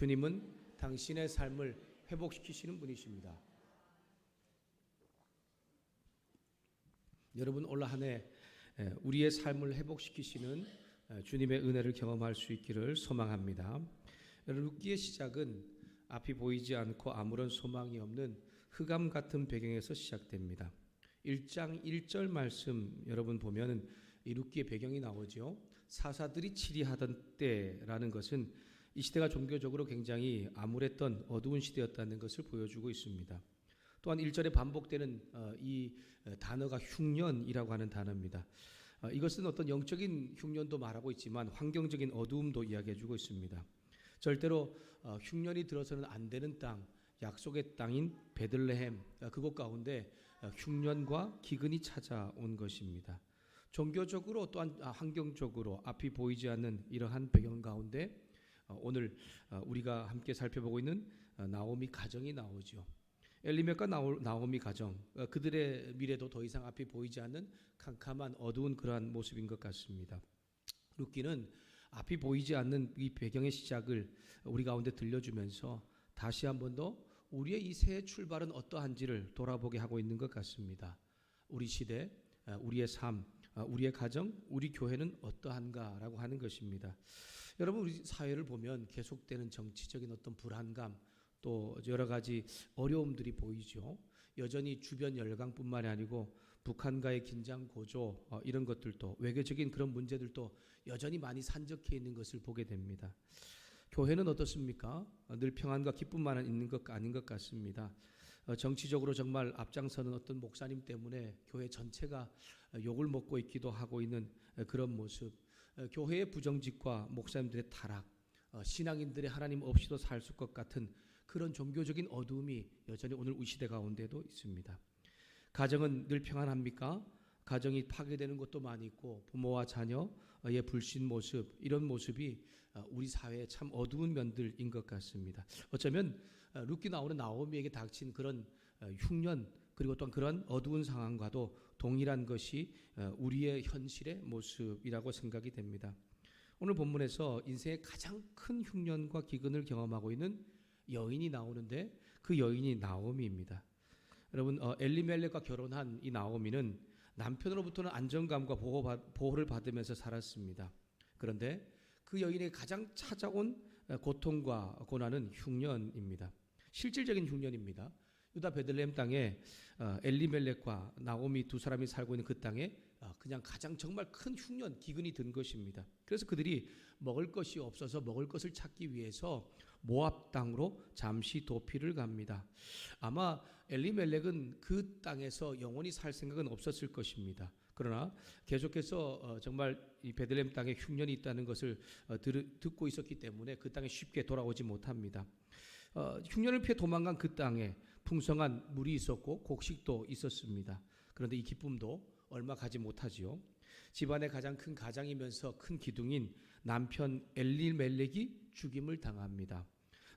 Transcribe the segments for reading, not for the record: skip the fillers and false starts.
주님은 당신의 삶을 회복시키시는 분이십니다. 여러분 올 한 해 우리의 삶을 회복시키시는 주님의 은혜를 경험할 수 있기를 소망합니다. 룻기의 시작은 앞이 보이지 않고 아무런 소망이 없는 흑암 같은 배경에서 시작됩니다. 1장 1절 말씀 여러분 보면은 이 룻기의 배경이 나오죠. 사사들이 치리하던 때라는 것은 이 시대가 종교적으로 굉장히 암울했던 어두운 시대였다는 것을 보여주고 있습니다. 또한 1절에 반복되는 이 단어가 흉년이라고 하는 단어입니다. 이것은 어떤 영적인 흉년도 말하고 있지만 환경적인 어두움도 이야기해주고 있습니다. 절대로 흉년이 들어서는 안 되는 땅, 약속의 땅인 베들레헴, 그곳 가운데 흉년과 기근이 찾아온 것입니다. 종교적으로 또한 환경적으로 앞이 보이지 않는 이러한 배경 가운데 오늘 우리가 함께 살펴보고 있는 나오미 가정이 나오죠. 엘리멜과 나오미 가정, 그들의 미래도 더 이상 앞이 보이지 않는 캄캄한 어두운 그러한 모습인 것 같습니다. 룻기는 앞이 보이지 않는 이 배경의 시작을 우리 가운데 들려주면서 다시 한 번 더 우리의 이 새해 출발은 어떠한지를 돌아보게 하고 있는 것 같습니다. 우리 시대, 우리의 삶, 우리의 가정, 우리 교회는 어떠한가라고 하는 것입니다. 여러분 우리 사회를 보면 계속되는 정치적인 어떤 불안감, 또 여러 가지 어려움들이 보이죠. 여전히 주변 열강뿐만이 아니고 북한과의 긴장 고조 이런 것들도 외교적인 그런 문제들도 여전히 많이 산적해 있는 것을 보게 됩니다. 교회는 어떻습니까? 늘 평안과 기쁨만 있는 것 아닌 것 같습니다. 정치적으로 정말 앞장서는 어떤 목사님 때문에 교회 전체가 욕을 먹고 있기도 하고 있는 그런 모습, 교회의 부정직과 목사님들의 타락, 신앙인들의 하나님 없이도 살 것 같은 그런 종교적인 어두움이 여전히 오늘 우리 시대 가운데도 있습니다. 가정은 늘 평안합니까? 가정이 파괴되는 것도 많이 있고 부모와 자녀의 불신 모습, 이런 모습이 우리 사회의 참 어두운 면들인 것 같습니다. 어쩌면 룻기 나오는 나오미에게 닥친 그런 흉년, 그리고 또한 그런 어두운 상황과도 동일한 것이 우리의 현실의 모습이라고 생각이 됩니다. 오늘 본문에서 인생의 가장 큰 흉년과 기근을 경험하고 있는 여인이 나오는데 그 여인이 나오미입니다. 여러분 엘리멜렉과 결혼한 이 나오미는 남편으로부터는 안정감과 보호를 받으면서 살았습니다. 그런데 그 여인의 가장 찾아온 고통과 고난은 흉년입니다. 실질적인 흉년입니다. 유다 베들레헴 땅에 엘리멜렉과 나오미 두 사람이 살고 있는 그 땅에 그냥 가장 정말 큰 흉년, 기근이 든 것입니다. 그래서 그들이 먹을 것이 없어서 먹을 것을 찾기 위해서 모압 땅으로 잠시 도피를 갑니다. 아마 엘리멜렉은 그 땅에서 영원히 살 생각은 없었을 것입니다. 그러나 계속해서 정말 이 베들레헴 땅에 흉년이 있다는 것을 듣고 있었기 때문에 그 땅에 쉽게 돌아오지 못합니다. 흉년을 피해 도망간 그 땅에 풍성한 물이 있었고 곡식도 있었습니다. 그런데 이 기쁨도 얼마 가지 못하지요. 집안의 가장 큰 가장이면서 큰 기둥인 남편 엘리멜렉이 죽임을 당합니다.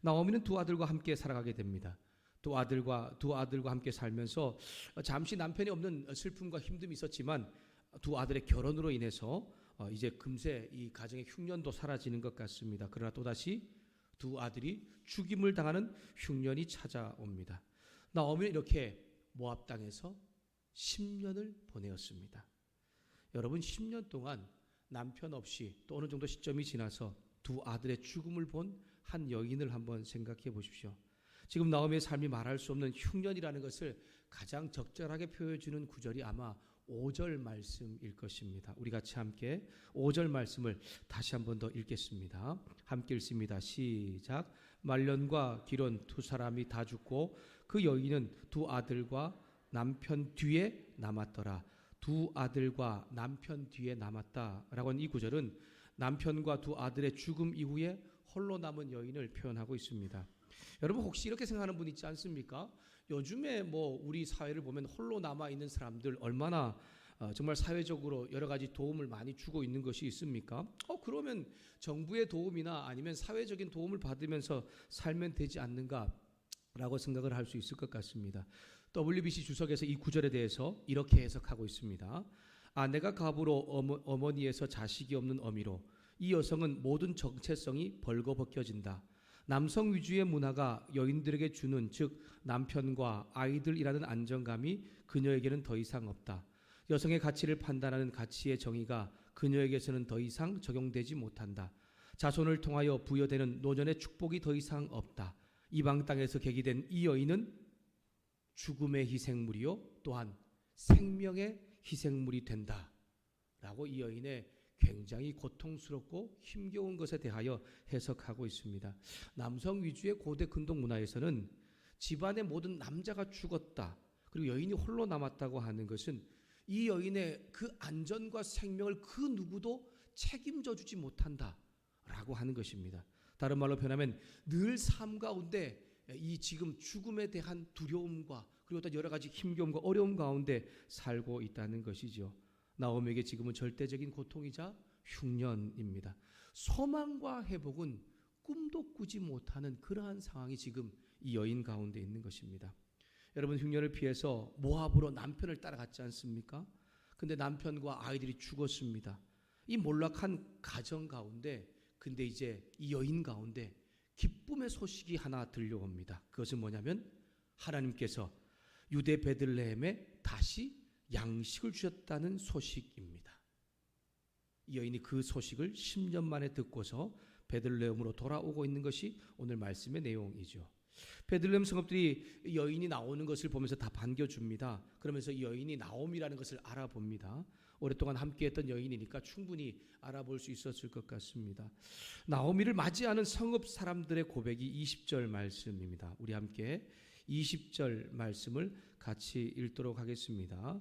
나오미는 두 아들과 함께 살아가게 됩니다. 두 아들과 함께 살면서 잠시 남편이 없는 슬픔과 힘듦이 있었지만 두 아들의 결혼으로 인해서 이제 금세 이 가정의 흉년도 사라지는 것 같습니다. 그러나 또다시 두 아들이 죽임을 당하는 흉년이 찾아옵니다. 나오미는 이렇게 모압 땅에서 10년을 보내었습니다. 여러분 10년 동안 남편 없이 또 어느 정도 시점이 지나서 두 아들의 죽음을 본 한 여인을 한번 생각해 보십시오. 지금 나오미의 삶이 말할 수 없는 흉년이라는 것을 가장 적절하게 표현해주는 구절이 아마 5절 말씀일 것입니다. 우리 같이 함께 5절 말씀을 다시 한 번 더 읽겠습니다. 함께 읽습니다. 시작. 말년과 기론 두 사람이 다 죽고 그 여인은 두 아들과 남편 뒤에 남았더라. 두 아들과 남편 뒤에 남았다라고 하는 이 구절은 남편과 두 아들의 죽음 이후에 홀로 남은 여인을 표현하고 있습니다. 여러분 혹시 이렇게 생각하는 분 있지 않습니까? 요즘에 우리 사회를 보면 홀로 남아 있는 사람들 얼마나 정말 사회적으로 여러 가지 도움을 많이 주고 있는 것이 있습니까? 그러면 정부의 도움이나 아니면 사회적인 도움을 받으면서 살면 되지 않는가라고 생각을 할 수 있을 것 같습니다. WBC 주석에서 이 구절에 대해서 이렇게 해석하고 있습니다. 아내가 갑으로 어머니에서 자식이 없는 어미로 이 여성은 모든 정체성이 벌거벗겨진다. 남성 위주의 문화가 여인들에게 주는, 즉 남편과 아이들이라는 안정감이 그녀에게는 더 이상 없다. 여성의 가치를 판단하는 가치의 정의가 그녀에게서는 더 이상 적용되지 못한다. 자손을 통하여 부여되는 노년의 축복이 더 이상 없다. 이방 땅에서 계기된 이 여인은 죽음의 희생물이요 또한 생명의 희생물이 된다 라고 이 여인의 굉장히 고통스럽고 힘겨운 것에 대하여 해석하고 있습니다. 남성 위주의 고대 근동 문화에서는 집안의 모든 남자가 죽었다, 그리고 여인이 홀로 남았다고 하는 것은 이 여인의 그 안전과 생명을 그 누구도 책임져 주지 못한다 라고 하는 것입니다. 다른 말로 표현하면 늘 삶 가운데 이 지금 죽음에 대한 두려움과 그리고 또 여러 가지 힘겨움과 어려움 가운데 살고 있다는 것이죠. 나오미에게 지금은 절대적인 고통이자 흉년입니다. 소망과 회복은 꿈도 꾸지 못하는 그러한 상황이 지금 이 여인 가운데 있는 것입니다. 여러분, 흉년을 피해서 모압으로 남편을 따라갔지 않습니까? 근데 남편과 아이들이 죽었습니다. 이 몰락한 가정 가운데 근데 이제 이 여인 가운데 기쁨의 소식이 하나 들려옵니다. 그것은 뭐냐면 하나님께서 유대 베들레헴에 다시 양식을 주셨다는 소식입니다. 이 여인이 그 소식을 10년 만에 듣고서 베들레헴으로 돌아오고 있는 것이 오늘 말씀의 내용이죠. 베들레헴 성읍들이 여인이 나오는 것을 보면서 다 반겨줍니다. 그러면서 이 여인이 나옴이라는 것을 알아봅니다. 오랫동안 함께했던 여인이니까 충분히 알아볼 수 있었을 것 같습니다. 나오미를 맞이하는 성읍 사람들의 고백이 20절 말씀입니다. 우리 함께 20절 말씀을 같이 읽도록 하겠습니다.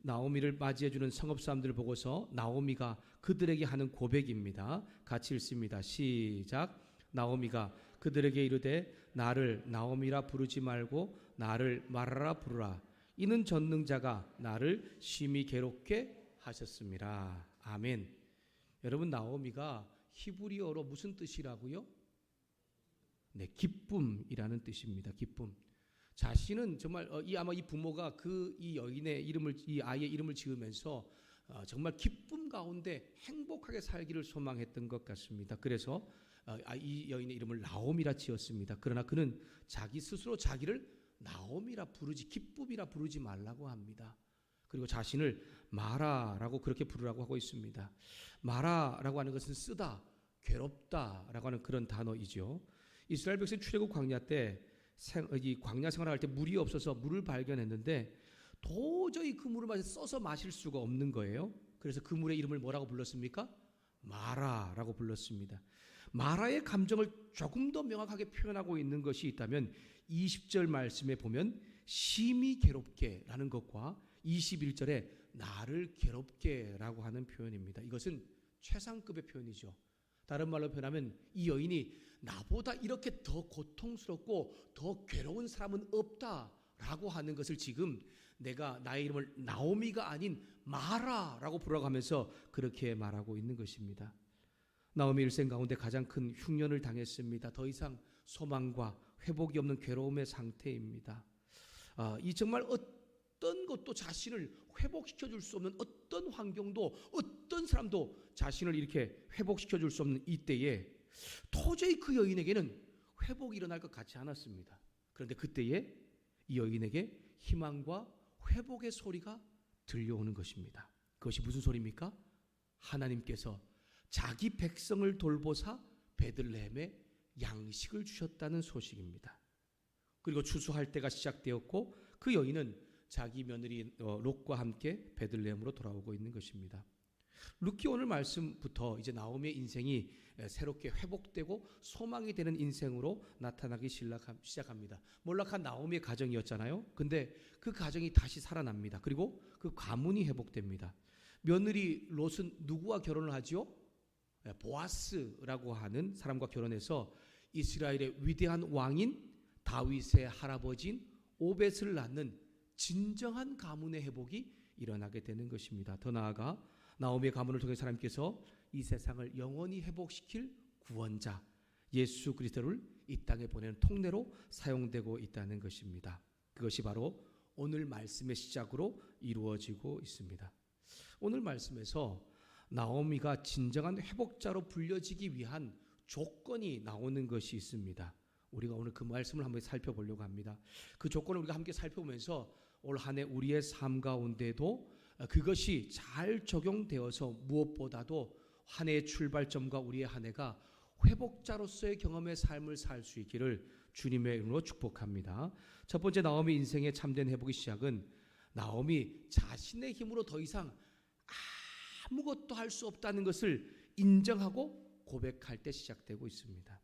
나오미를 맞이해주는 성읍 사람들을 보고서 나오미가 그들에게 하는 고백입니다. 같이 읽습니다. 시작. 나오미가 그들에게 이르되 나를 나오미라 부르지 말고 나를 마라라 부르라. 이는 전능자가 나를 심히 괴롭게 하셨습니다. 아멘. 여러분, 나오미가 히브리어로 무슨 뜻이라고요? 네, 기쁨이라는 뜻입니다. 기쁨. 자신은 정말 아마 이 부모가 이 여인의 이름을, 이 아이의 이름을 지으면서 정말 기쁨 가운데 행복하게 살기를 소망했던 것 같습니다. 그래서 이 여인의 이름을 나오미라 지었습니다. 그러나 그는 자기 스스로 자기를 나오미라 부르지, 기쁨이라 부르지 말라고 합니다. 그리고 자신을 마라라고 그렇게 부르라고 하고 있습니다. 마라라고 하는 것은 쓰다, 괴롭다라고 하는 그런 단어이죠. 이스라엘 백성 출애굽 광야 때 이 광야 생활할 때 물이 없어서 물을 발견했는데 도저히 그 물을 써서 마실 수가 없는 거예요. 그래서 그 물의 이름을 뭐라고 불렀습니까? 마라라고 불렀습니다. 마라의 감정을 조금 더 명확하게 표현하고 있는 것이 있다면 20절 말씀에 보면 심히 괴롭게라는 것과 21절에 나를 괴롭게라고 하는 표현입니다. 이것은 최상급의 표현이죠. 다른 말로 표현하면 이 여인이 나보다 이렇게 더 고통스럽고 더 괴로운 사람은 없다라고 하는 것을 지금 내가 나의 이름을 나오미가 아닌 마라라고 부르라고 하면서 그렇게 말하고 있는 것입니다. 나오미 일생 가운데 가장 큰 흉년을 당했습니다. 더 이상 소망과 회복이 없는 괴로움의 상태입니다. 이 정말 어떤 것도 자신을 회복시켜 줄 수 없는, 어떤 환경도 어떤 사람도 자신을 이렇게 회복시켜 줄 수 없는 이때에 도저히 그 여인에게는 회복이 일어날 것 같지 않았습니다. 그런데 그때에 이 여인에게 희망과 회복의 소리가 들려오는 것입니다. 그것이 무슨 소리입니까? 하나님께서 자기 백성을 돌보사 베들레헴에 양식을 주셨다는 소식입니다. 그리고 추수할 때가 시작되었고 그 여인은 자기 며느리 롯과 함께 베들레헴으로 돌아오고 있는 것입니다. 루키 오늘 말씀부터 이제 나오미의 인생이 새롭게 회복되고 소망이 되는 인생으로 나타나기 시작합니다. 몰락한 나오미의 가정이었잖아요. 근데 그 가정이 다시 살아납니다. 그리고 그 가문이 회복됩니다. 며느리 롯은 누구와 결혼을 하죠? 보아스라고 하는 사람과 결혼해서 이스라엘의 위대한 왕인 다윗의 할아버지인 오벳을 낳는 진정한 가문의 회복이 일어나게 되는 것입니다. 더 나아가 나오미의 가문을 통해 하나님께서 이 세상을 영원히 회복시킬 구원자 예수 그리스도를 이 땅에 보내는 통로로 사용되고 있다는 것입니다. 그것이 바로 오늘 말씀의 시작으로 이루어지고 있습니다. 오늘 말씀에서 나오미가 진정한 회복자로 불려지기 위한 조건이 나오는 것이 있습니다. 우리가 오늘 그 말씀을 한번 살펴보려고 합니다. 그 조건을 우리가 함께 살펴보면서 올 한 해 우리의 삶 가운데도 그것이 잘 적용되어서 무엇보다도 한 해의 출발점과 우리의 한 해가 회복자로서의 경험의 삶을 살 수 있기를 주님의 이름으로 축복합니다. 첫 번째 나오미 인생의 참된 회복의 시작은 나오미 자신의 힘으로 더 이상 아무것도 할 수 없다는 것을 인정하고 고백할 때 시작되고 있습니다.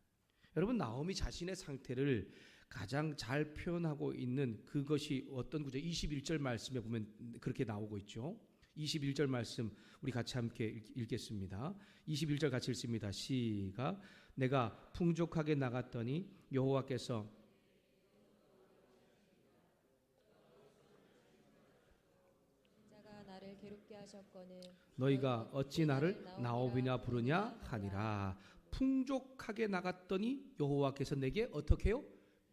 여러분, 나오미 자신의 상태를 가장 잘 표현하고 있는 그것이 어떤 구절? 21절 말씀에 보면 그렇게 나오고 있죠. 21절 말씀 우리 같이 함께 읽겠습니다. 21절 같이 읽습니다. 시작. 내가 풍족하게 나갔더니 여호와께서 나를 괴롭게 하셨거늘 너희가 어찌 나를 나오미냐 부르냐 하니라. 풍족하게 나갔더니 여호와께서 내게 어떻게 해요?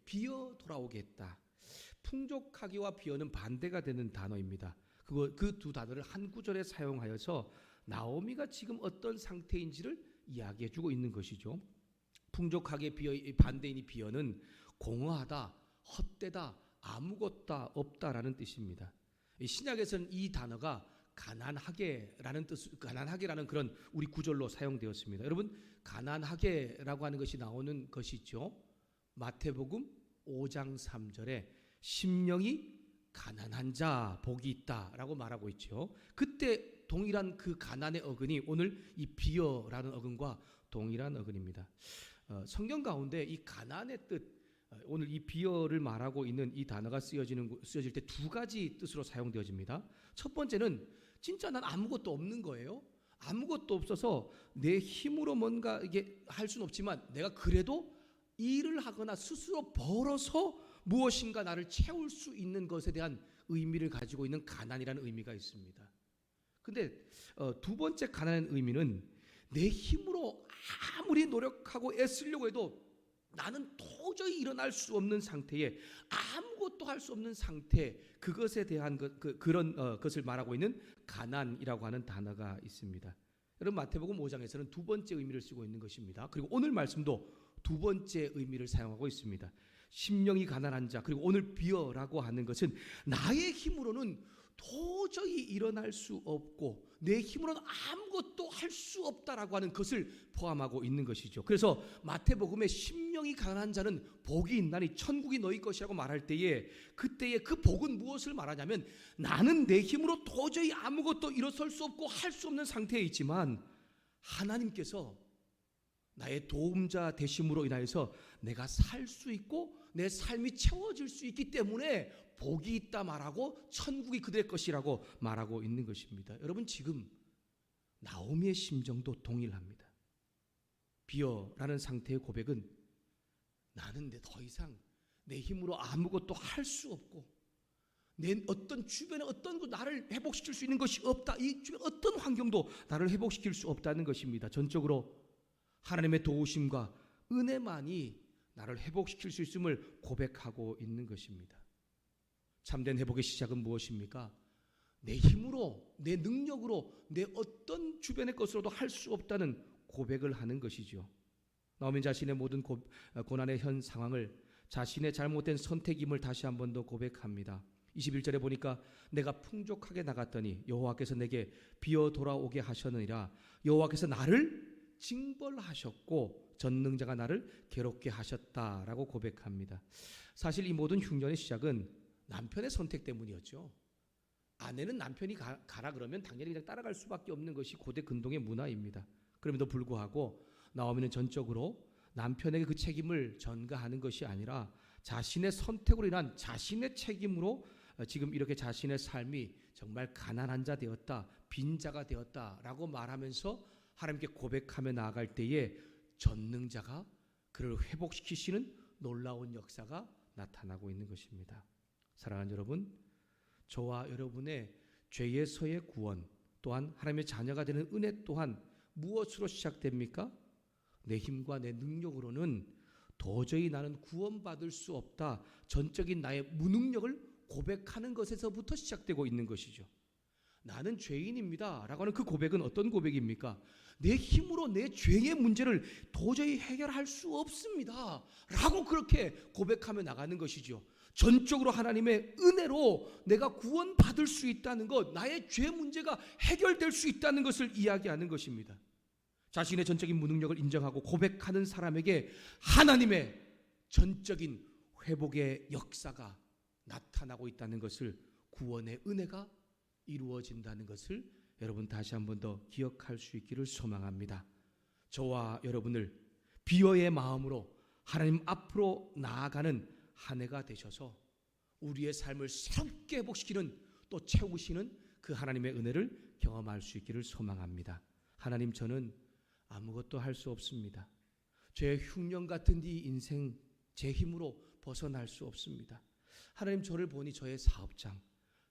비어 돌아오게 했다. 풍족하기와 비어는 반대가 되는 단어입니다. 그 두 단어를 한 구절에 사용하여서 나오미가 지금 어떤 상태인지를 이야기해 주고 있는 것이죠. 풍족하게 비어, 반대인이 비어는 공허하다, 헛되다, 아무것도 없다라는 뜻입니다. 신약에서는 이 단어가 가난하게라는 가난하게라는 그런 우리 구절로 사용되었습니다. 여러분, 가난하게라고 하는 것이 나오는 것이 있죠. 마태복음 5장 3절에 심령이 가난한 자 복이 있다라고 말하고 있죠. 그때 동일한 그 가난의 어근이 오늘 이 비어라는 어근과 동일한 어근입니다. 성경 가운데 이 가난의 뜻, 오늘 이 비어를 말하고 있는 이 단어가 쓰여질 때 두 가지 뜻으로 사용되어집니다. 첫 번째는 진짜 난 아무것도 없는 거예요. 아무것도 없어서 내 힘으로 뭔가 이게 할 수는 없지만 내가 그래도 일을 하거나 스스로 벌어서 무엇인가 나를 채울 수 있는 것에 대한 의미를 가지고 있는 가난이라는 의미가 있습니다. 근데 두 번째 가난의 의미는 내 힘으로 아무리 노력하고 애쓰려고 해도 나는 도저히 일어날 수 없는 상태에 아무것도 할 수 없는 상태, 그것에 대한 그런 것을 말하고 있는 가난이라고 하는 단어가 있습니다. 여러분, 마태복음 5장에서는 두 번째 의미를 쓰고 있는 것입니다. 그리고 오늘 말씀도 두 번째 의미를 사용하고 있습니다. 심령이 가난한 자, 그리고 오늘 비어라고 하는 것은 나의 힘으로는 도저히 일어날 수 없고 내 힘으로는 아무것도 할 수 없다라고 하는 것을 포함하고 있는 것이죠. 그래서 마태복음에 심령이 가난한 자는 복이 있나니 천국이 너희 것이라고 말할 때에 그때의 그 복은 무엇을 말하냐면 나는 내 힘으로 도저히 아무것도 일어설 수 없고 할 수 없는 상태에 있지만 하나님께서 나의 도움자 되심으로 인하여서 내가 살 수 있고 내 삶이 채워질 수 있기 때문에 복이 있다 말하고 천국이 그들의 것이라고 말하고 있는 것입니다. 여러분, 지금 나오미의 심정도 동일합니다. 비어라는 상태의 고백은 나는 더 이상 내 힘으로 아무것도 할 수 없고 내 어떤 주변에 어떤 나를 회복시킬 수 있는 것이 없다. 이 주변 어떤 환경도 나를 회복시킬 수 없다는 것입니다. 전적으로 하나님의 도우심과 은혜만이 나를 회복시킬 수 있음을 고백하고 있는 것입니다. 참된 회복의 시작은 무엇입니까? 내 힘으로, 내 능력으로, 내 어떤 주변의 것으로도 할 수 없다는 고백을 하는 것이죠. 나오미 자신의 모든 고난의 현 상황을 자신의 잘못된 선택임을 다시 한 번 더 고백합니다. 21절에 보니까 내가 풍족하게 나갔더니 여호와께서 내게 비어 돌아오게 하셨느니라. 여호와께서 나를 징벌하셨고 전능자가 나를 괴롭게 하셨다라고 고백합니다. 사실 이 모든 흉년의 시작은 남편의 선택 때문이었죠. 아내는 남편이 가라 그러면 당연히 그냥 따라갈 수밖에 없는 것이 고대 근동의 문화입니다. 그럼에도 불구하고 나오미는 전적으로 남편에게 그 책임을 전가하는 것이 아니라 자신의 선택으로 인한 자신의 책임으로 지금 이렇게 자신의 삶이 정말 가난한 자 되었다, 빈자가 되었다라고 말하면서 하나님께 고백하며 나아갈 때에 전능자가 그를 회복시키시는 놀라운 역사가 나타나고 있는 것입니다. 사랑하는 여러분, 저와 여러분의 죄에서의 구원 또한 하나님의 자녀가 되는 은혜 또한 무엇으로 시작됩니까? 내 힘과 내 능력으로는 도저히 나는 구원받을 수 없다. 전적인 나의 무능력을 고백하는 것에서부터 시작되고 있는 것이죠. 나는 죄인입니다 라고 하는 그 고백은 어떤 고백입니까? 내 힘으로 내 죄의 문제를 도저히 해결할 수 없습니다 라고 그렇게 고백하며 나가는 것이죠. 전적으로 하나님의 은혜로 내가 구원받을 수 있다는 것, 나의 죄 문제가 해결될 수 있다는 것을 이야기하는 것입니다. 자신의 전적인 무능력을 인정하고 고백하는 사람에게 하나님의 전적인 회복의 역사가 나타나고 있다는 것을, 구원의 은혜가 이루어진다는 것을 여러분 다시 한 번 더 기억할 수 있기를 소망합니다. 저와 여러분을 비어의 마음으로 하나님 앞으로 나아가는 한 해가 되셔서 우리의 삶을 새롭게 회복시키는, 또 채우시는 그 하나님의 은혜를 경험할 수 있기를 소망합니다. 하나님, 저는 아무것도 할 수 없습니다. 제 흉년 같은 이 인생 제 힘으로 벗어날 수 없습니다. 하나님, 저를 보니 저의 사업장,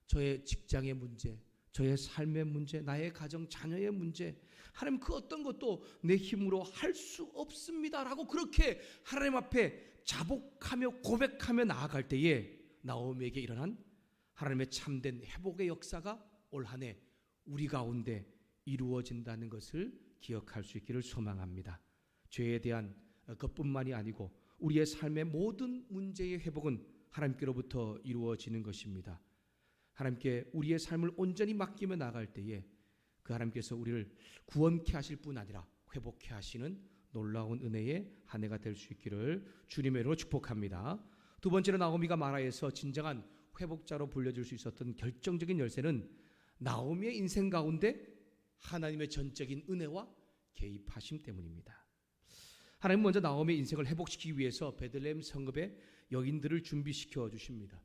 저의 직장의 문제, 저의 삶의 문제, 나의 가정 자녀의 문제, 하나님 그 어떤 것도 내 힘으로 할 수 없습니다라고 그렇게 하나님 앞에 자복하며 고백하며 나아갈 때에 나오미에게 일어난 하나님의 참된 회복의 역사가 올 한 해 우리 가운데 이루어진다는 것을 기억할 수 있기를 소망합니다. 죄에 대한 것뿐만이 아니고 우리의 삶의 모든 문제의 회복은 하나님께로부터 이루어지는 것입니다. 하나님께 우리의 삶을 온전히 맡기며 나갈 때에 그 하나님께서 우리를 구원케 하실 뿐 아니라 회복케 하시는 놀라운 은혜의 한 해가 될 수 있기를 주님의 이름으로 축복합니다. 두 번째로 나오미가 마라에서 진정한 회복자로 불려질 수 있었던 결정적인 열쇠는 나오미의 인생 가운데 하나님의 전적인 은혜와 개입하심 때문입니다. 하나님은 먼저 나오미의 인생을 회복시키기 위해서 베들레헴 성읍에 여인들을 준비시켜 주십니다.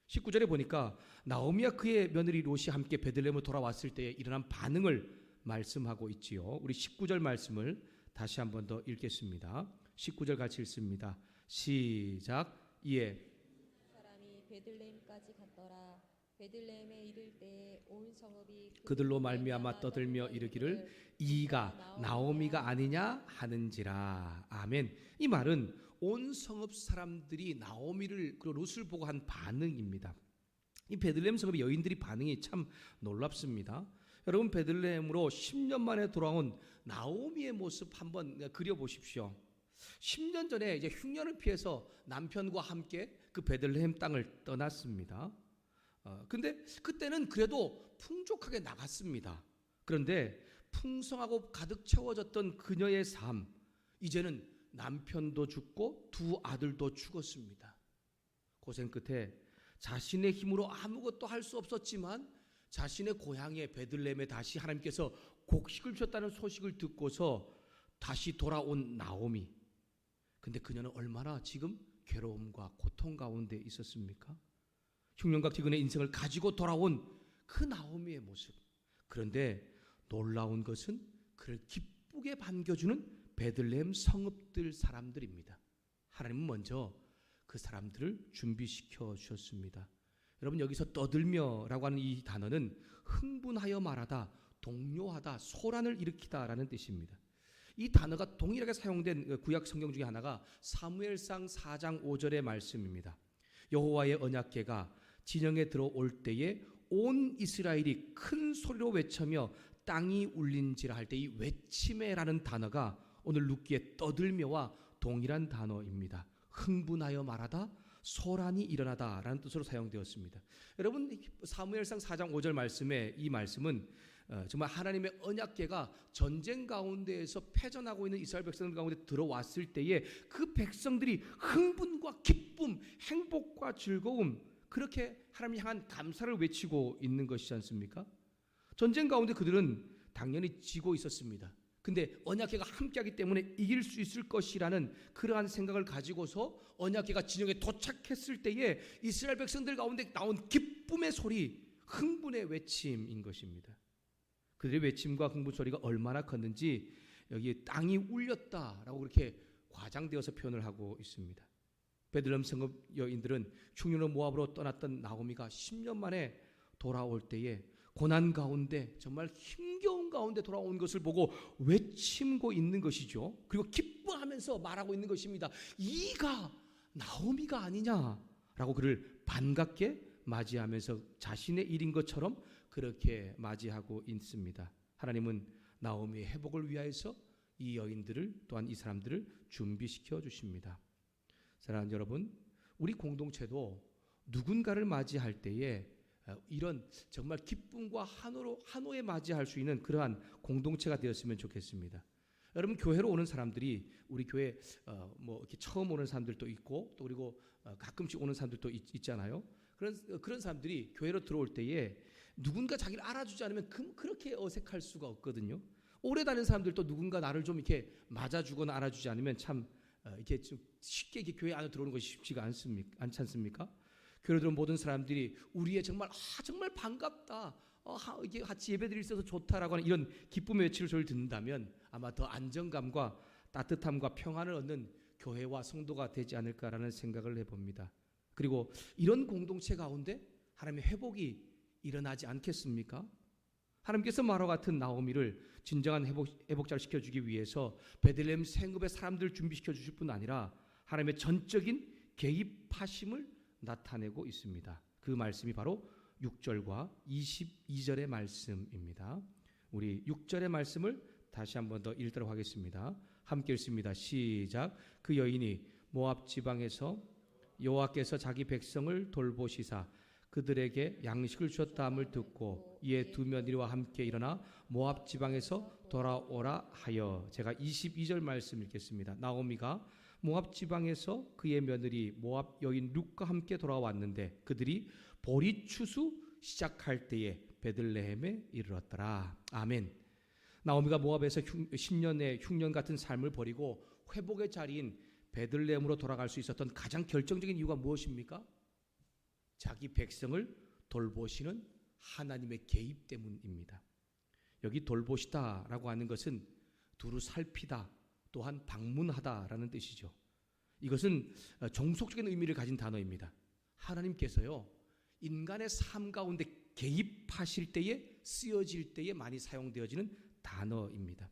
19절에 보니까 나오미와 그의 며느리 롯이 함께 베들레헴으로 돌아왔을 때에 일어난 반응을 말씀하고 있지요. 우리 19절 말씀을 다시 한 번 더 읽겠습니다. 19절 같이 읽습니다. 시작. 이에 사람이 베들레헴까지 갔더라. 베들레헴에 이를 때에 온 성읍이 그들로 말미암아 떠들며 이르기를 이가 나오미가 아니냐 하는지라. 아멘. 이 말은 온 성읍 사람들이 나오미를, 그리고 롯을 보고 한 반응입니다. 이 베들레헴 성읍의 여인들이 반응이 참 놀랍습니다. 여러분, 베들레헴으로 10년 만에 돌아온 나오미의 모습 한번 그려보십시오. 10년 전에 이제 흉년을 피해서 남편과 함께 그 베들레헴 땅을 떠났습니다. 근데 그때는 그래도 풍족하게 나갔습니다. 그런데 풍성하고 가득 채워졌던 그녀의 삶, 이제는 남편도 죽고 두 아들도 죽었습니다. 고생 끝에 자신의 힘으로 아무것도 할 수 없었지만 자신의 고향의 베들레헴에 다시 하나님께서 곡식을 주셨다는 소식을 듣고서 다시 돌아온 나오미. 근데 그녀는 얼마나 지금 괴로움과 고통 가운데 있었습니까? 흉년과 기근의 인생을 가지고 돌아온 그 나오미의 모습. 그런데 놀라운 것은 그를 기쁘게 반겨주는 베들레헴 성읍들 사람들입니다. 하나님은 먼저 그 사람들을 준비시켜 주셨습니다. 여러분, 여기서 떠들며라고 하는 이 단어는 흥분하여 말하다, 동요하다, 소란을 일으키다라는 뜻입니다. 이 단어가 동일하게 사용된 구약 성경 중에 하나가 사무엘상 4장 5절의 말씀입니다. 여호와의 언약궤가 진영에 들어올 때에 온 이스라엘이 큰 소리로 외치며 땅이 울린지라 할 때 이 외침에라는 단어가 오늘 룻기의 떠들며와 동일한 단어입니다. 흥분하여 말하다, 소란이 일어나다라는 뜻으로 사용되었습니다. 여러분, 사무엘상 4장 5절 말씀에 이 말씀은 정말 하나님의 언약궤가 전쟁 가운데에서 패전하고 있는 이스라엘 백성들 가운데 들어왔을 때에 그 백성들이 흥분과 기쁨, 행복과 즐거움, 그렇게 하나님 향한 감사를 외치고 있는 것이지 않습니까? 전쟁 가운데 그들은 당연히 지고 있었습니다. 근데 언약궤가 함께하기 때문에 이길 수 있을 것이라는 그러한 생각을 가지고서 언약궤가 진영에 도착했을 때에 이스라엘 백성들 가운데 나온 기쁨의 소리, 흥분의 외침인 것입니다. 그들의 외침과 흥분 소리가 얼마나 컸는지 여기 땅이 울렸다라고 그렇게 과장되어서 표현을 하고 있습니다. 베들레헴 성읍 여인들은 흉년으로 모압으로 떠났던 나오미가 10년 만에 돌아올 때에 고난 가운데, 정말 힘겨운 가운데 돌아온 것을 보고 외치고 있는 것이죠. 그리고 기뻐하면서 말하고 있는 것입니다. 이가 나오미가 아니냐라고 그를 반갑게 맞이하면서 자신의 일인 것처럼 그렇게 맞이하고 있습니다. 하나님은 나오미의 회복을 위하여서 이 여인들을 또한 이 사람들을 준비시켜 주십니다. 사랑하는 여러분, 우리 공동체도 누군가를 맞이할 때에 이런 정말 기쁨과 한호에 맞이할 수 있는 그러한 공동체가 되었으면 좋겠습니다. 여러분, 교회로 오는 사람들이 우리 교회 뭐 이렇게 처음 오는 사람들도 있고 또 그리고 가끔씩 오는 사람들도 있잖아요. 그런 사람들이 교회로 들어올 때에 누군가 자기를 알아주지 않으면 그렇게 어색할 수가 없거든요. 오래 다니는 사람들도 누군가 나를 좀 이렇게 맞아주거나 알아주지 않으면 참 이렇게 좀 쉽게 이렇게 교회 안에 들어오는 것이 쉽지가 않지 않습니까? 교회로 들어온 모든 사람들이 우리의 정말 반갑다, 이게 같이 예배드릴 있어서 좋다라고 하는 이런 기쁨의 외치를 소리를 듣는다면 아마 더 안정감과 따뜻함과 평안을 얻는 교회와 성도가 되지 않을까라는 생각을 해봅니다. 그리고 이런 공동체 가운데 하나님의 회복이 일어나지 않겠습니까? 하나님께서 마로 같은 나오미를 진정한 회복자를 시켜주기 위해서 베들레헴 생읍의 사람들을 준비시켜 주실 뿐 아니라 하나님의 전적인 개입하심을 나타내고 있습니다. 그 말씀이 바로 6절과 22절의 말씀입니다. 우리 6절의 말씀을 다시 한 번 더 읽도록 하겠습니다. 함께 읽습니다. 시작. 그 여인이 모압 지방에서 여호와께서 자기 백성을 돌보시사 그들에게 양식을 주셨다함을 듣고 이에 두 며느리와 함께 일어나 모압 지방에서 돌아오라 하여. 제가 22절 말씀 읽겠습니다. 나오미가 모압 지방에서 그의 며느리 모압 여인 룻과 함께 돌아왔는데 그들이 보리 추수 시작할 때에 베들레헴에 이르렀더라. 아멘. 나오미가 모압에서 10년의 흉년 같은 삶을 버리고 회복의 자리인 베들레헴으로 돌아갈 수 있었던 가장 결정적인 이유가 무엇입니까? 자기 백성을 돌보시는 하나님의 개입 때문입니다. 여기 돌보시다라고 하는 것은 두루 살피다, 또한 방문하다라는 뜻이죠. 이것은 종속적인 의미를 가진 단어입니다. 하나님께서요, 인간의 삶 가운데 개입하실 때에 쓰여질 때에 많이 사용되어지는 단어입니다.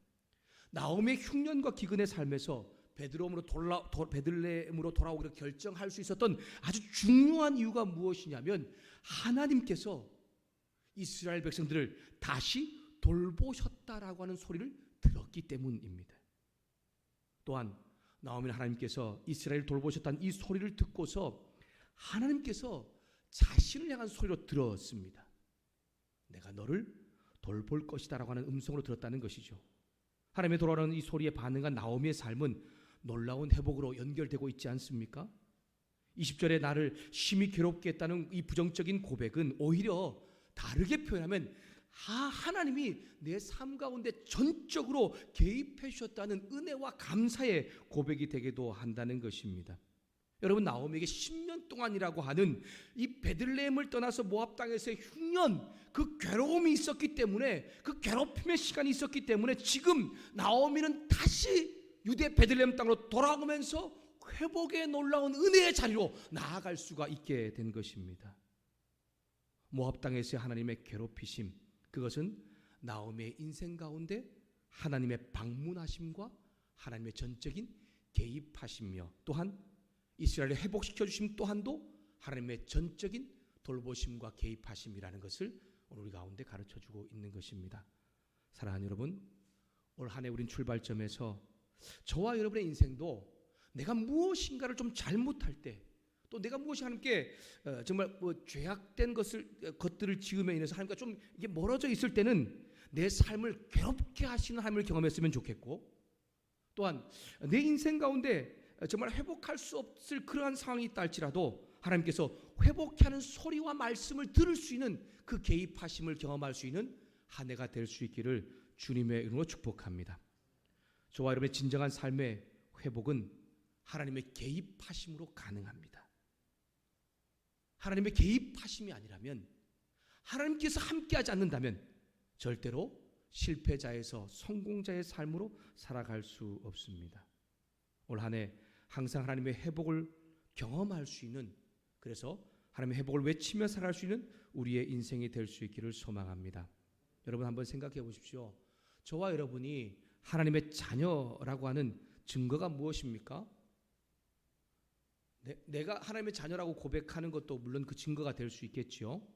나오미의 흉년과 기근의 삶에서 베들레헴으로 돌아오기를 결정할 수 있었던 아주 중요한 이유가 무엇이냐면 하나님께서 이스라엘 백성들을 다시 돌보셨다라고 하는 소리를 들었기 때문입니다. 또한 나오미는 하나님께서 이스라엘을 돌보셨다는 이 소리를 듣고서 하나님께서 자신을 향한 소리로 들었습니다. 내가 너를 돌볼 것이다 라고 하는 음성으로 들었다는 것이죠. 하나님의 돌아오는 이 소리에 반응한 나오미의 삶은 놀라운 회복으로 연결되고 있지 않습니까? 20절에 나를 심히 괴롭게 했다는 이 부정적인 고백은 오히려 다르게 표현하면 하나님이 내 삶 가운데 전적으로 개입해 주셨다는 은혜와 감사의 고백이 되기도 한다는 것입니다. 여러분, 나오미에게 10년 동안이라고 하는 이 베들레헴을 떠나서 모압 땅에서의 흉년, 그 괴로움이 있었기 때문에, 그 괴롭힘의 시간이 있었기 때문에 지금 나오미는 다시 유대 베들레헴 땅으로 돌아오면서 회복의 놀라운 은혜의 자리로 나아갈 수가 있게 된 것입니다. 모압 땅에서의 하나님의 괴롭히심, 그것은 나오미의 인생 가운데 하나님의 방문하심과 하나님의 전적인 개입하심이며 또한 이스라엘을 회복시켜 주심 또한도 하나님의 전적인 돌보심과 개입하심이라는 것을 오늘 우리 가운데 가르쳐주고 있는 것입니다. 사랑하는 여러분, 올 한 해 우린 출발점에서 저와 여러분의 인생도 내가 무엇인가를 좀 잘못할 때, 또 내가 무엇이 하나님께 정말 죄악된 것들을 지음에 인해서 하나님과 좀 이게 멀어져 있을 때는 내 삶을 괴롭게 하시는 하나님을 경험했으면 좋겠고, 또한 내 인생 가운데 정말 회복할 수 없을 그러한 상황이 있다 할지라도 하나님께서 회복케 하는 소리와 말씀을 들을 수 있는 그 개입하심을 경험할 수 있는 한 해가 될 수 있기를 주님의 이름으로 축복합니다. 저와 여러분의 진정한 삶의 회복은 하나님의 개입하심으로 가능합니다. 하나님의 개입하심이 아니라면, 하나님께서 함께하지 않는다면 절대로 실패자에서 성공자의 삶으로 살아갈 수 없습니다. 올 한 해 항상 하나님의 회복을 경험할 수 있는, 그래서 하나님의 회복을 외치며 살아갈 수 있는 우리의 인생이 될 수 있기를 소망합니다. 여러분 한번 생각해 보십시오. 저와 여러분이 하나님의 자녀라고 하는 증거가 무엇입니까? 내가 하나님의 자녀라고 고백하는 것도 물론 그 증거가 될 수 있겠지요.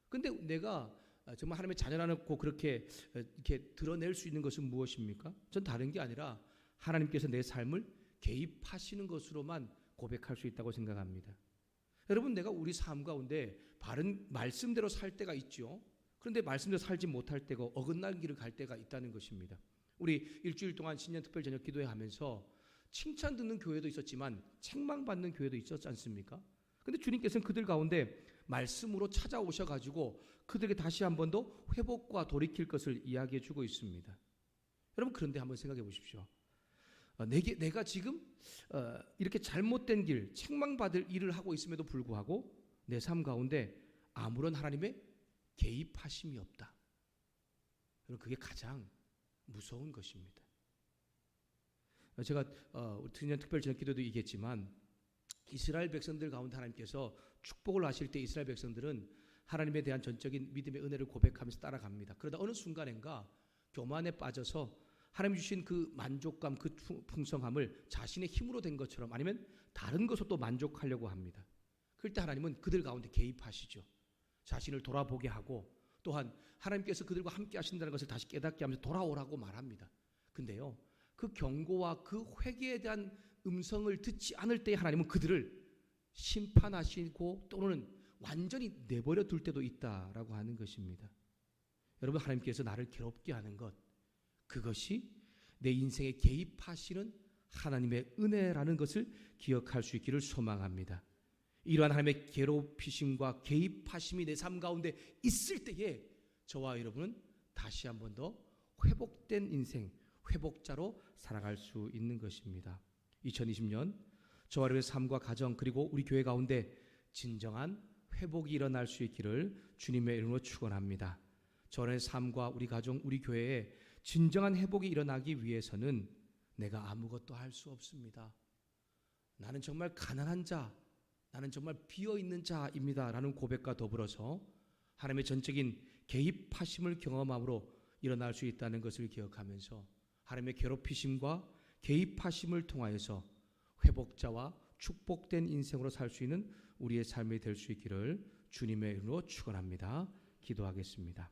근데 내가 정말 하나님의 자녀라고 그렇게 이렇게 드러낼 수 있는 것은 무엇입니까? 전 다른 게 아니라 하나님께서 내 삶을 개입하시는 것으로만 고백할 수 있다고 생각합니다. 여러분, 내가 우리 삶 가운데 바른 말씀대로 살 때가 있죠. 그런데 말씀대로 살지 못할 때가 어긋난 길을 갈 때가 있다는 것입니다. 우리 일주일 동안 신년 특별 저녁 기도회 하면서 칭찬 듣는 교회도 있었지만 책망받는 교회도 있었지 않습니까? 근데 주님께서는 그들 가운데 말씀으로 찾아오셔가지고 그들에게 다시 한 번 더 회복과 돌이킬 것을 이야기해 주고 있습니다. 여러분, 그런데 한번 생각해 보십시오. 내가 지금 이렇게 잘못된 길, 책망받을 일을 하고 있음에도 불구하고 내 삶 가운데 아무런 하나님의 개입하심이 없다. 여러분, 그게 가장 무서운 것입니다. 제가 신년 특별 저녁 기도도 얘기했지만 이스라엘 백성들 가운데 하나님께서 축복을 하실 때 이스라엘 백성들은 하나님에 대한 전적인 믿음의 은혜를 고백하면서 따라갑니다. 그러다 어느 순간인가 교만에 빠져서 하나님 주신 그 만족감, 그 풍성함을 자신의 힘으로 된 것처럼 아니면 다른 것으로 또 만족하려고 합니다. 그럴 때 하나님은 그들 가운데 개입하시죠. 자신을 돌아보게 하고 또한 하나님께서 그들과 함께 하신다는 것을 다시 깨닫게 하면서 돌아오라고 말합니다. 근데요, 그 경고와 그 회개에 대한 음성을 듣지 않을 때 하나님은 그들을 심판하시고 또는 완전히 내버려 둘 때도 있다라고 하는 것입니다. 여러분, 하나님께서 나를 괴롭게 하는 것, 그것이 내 인생에 개입하시는 하나님의 은혜라는 것을 기억할 수 있기를 소망합니다. 이러한 하나님의 괴롭히심과 개입하심이 내 삶 가운데 있을 때에 저와 여러분은 다시 한 번 더 회복된 인생, 회복자로 살아갈 수 있는 것입니다. 2020년 저와 여러분의 삶과 가정 그리고 우리 교회 가운데 진정한 회복이 일어날 수 있기를 주님의 이름으로 축원합니다. 저의 삶과 우리 가정, 우리 교회에 진정한 회복이 일어나기 위해서는 내가 아무것도 할 수 없습니다. 나는 정말 가난한 자, 나는 정말 비어있는 자입니다 라는 고백과 더불어서 하나님의 전적인 개입하심을 경험함으로 일어날 수 있다는 것을 기억하면서 하나님의 괴롭히심과 개입하심을 통하여서 회복자와 축복된 인생으로 살 수 있는 우리의 삶이 될 수 있기를 주님의 이름으로 축원합니다. 기도하겠습니다.